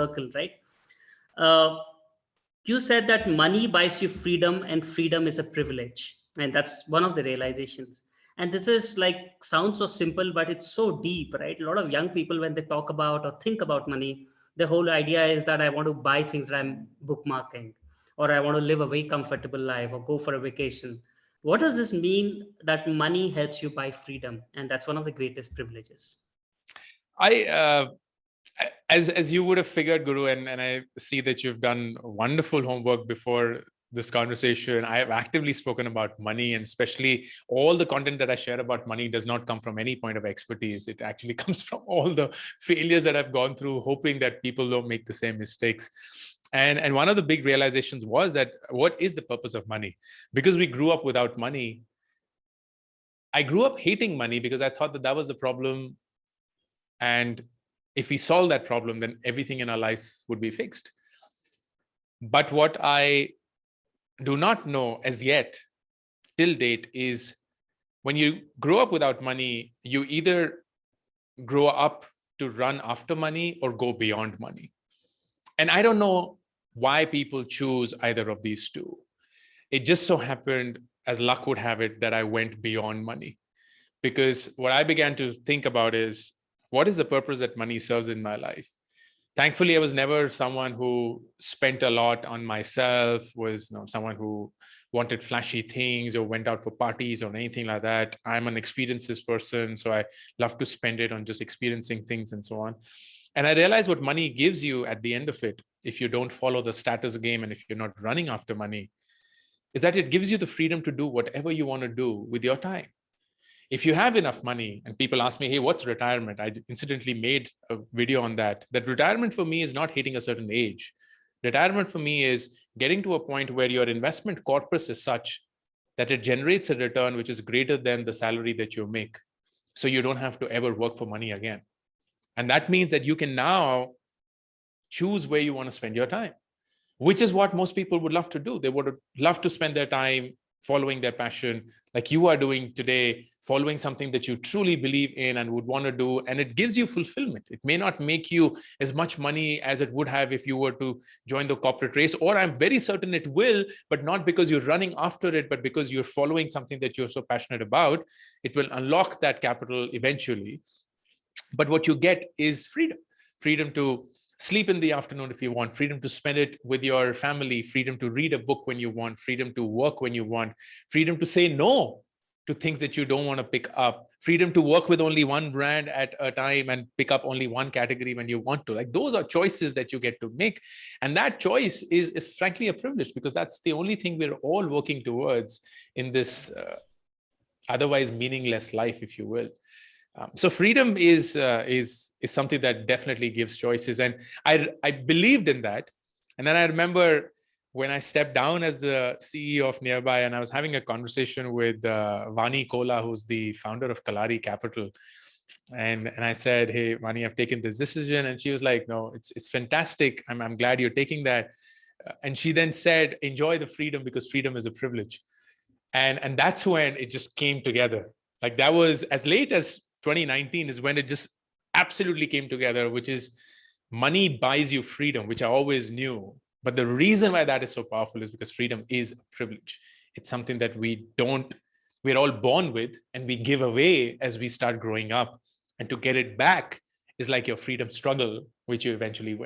circle, right? Uh, you said that money buys you freedom and freedom is a privilege. And that's one of the realizations. And this is like sounds so simple, but it's so deep, right? A lot of young people, when they talk about or think about money, the whole idea is that I want to buy things that I'm bookmarking, or I want to live a very comfortable life or go for a vacation. What does this mean that money helps you buy freedom? And that's one of the greatest privileges. As you would have figured, Guru, and I see that you've done wonderful homework before this conversation. I have actively spoken about money, and especially all the content that I share about money does not come from any point of expertise. It actually comes from all the failures that I've gone through, hoping that people don't make the same mistakes. And one of the big realizations was that what is the purpose of money? Because we grew up without money. I grew up hating money because I thought that that was the problem. And if we solve that problem, then everything in our lives would be fixed. But what I do not know as yet, till date, is when you grow up without money, you either grow up to run after money or go beyond money. And I don't know why people choose either of these two. It just so happened, as luck would have it, that I went beyond money. Because what I began to think about is, what is the purpose that money serves in my life? Thankfully, I was never someone who spent a lot on myself, was someone who wanted flashy things or went out for parties or anything like that. I'm an experiences person, so I love to spend it on just experiencing things and so on. And I realized what money gives you at the end of it, if you don't follow the status game and if you're not running after money, is that it gives you the freedom to do whatever you want to do with your time. If you have enough money, and people ask me, hey, what's retirement? I incidentally made a video on that retirement for me is not hitting a certain age. Retirement for me is getting to a point where your investment corpus is such that it generates a return which is greater than the salary that you make. So you don't have to ever work for money again. And that means that you can now choose where you want to spend your time, which is what most people would love to do. They would love to spend their time following their passion, like you are doing today, following something that you truly believe in and would want to do. And it gives you fulfillment. It may not make you as much money as it would have if you were to join the corporate race, or I'm very certain it will, but not because you're running after it, but because you're following something that you're so passionate about. It will unlock that capital eventually. But what you get is freedom. Freedom to sleep in the afternoon if you want, freedom to spend it with your family, freedom to read a book when you want, freedom to work when you want, freedom to say no to things that you don't want to pick up, freedom to work with only one brand at a time and pick up only one category when you want to. Like, those are choices that you get to make. And that choice is frankly a privilege, because that's the only thing we're all working towards in this otherwise meaningless life, if you will. So freedom is something that definitely gives choices, and I believed in that. And then I remember when I stepped down as the CEO of Nearby, and I was having a conversation with Vani Kola, who's the founder of Kalari Capital, and I said, "Hey, Vani, I've taken this decision," and she was like, "No, it's fantastic. I'm glad you're taking that." And she then said, "Enjoy the freedom, because freedom is a privilege," and that's when it just came together. Like, that was as late as 2019 is when it just absolutely came together, which is money buys you freedom, which I always knew. But the reason why that is so powerful is because freedom is a privilege. It's something that we're all born with, and we give away as we start growing up. And to get it back is like your freedom struggle, which you eventually win.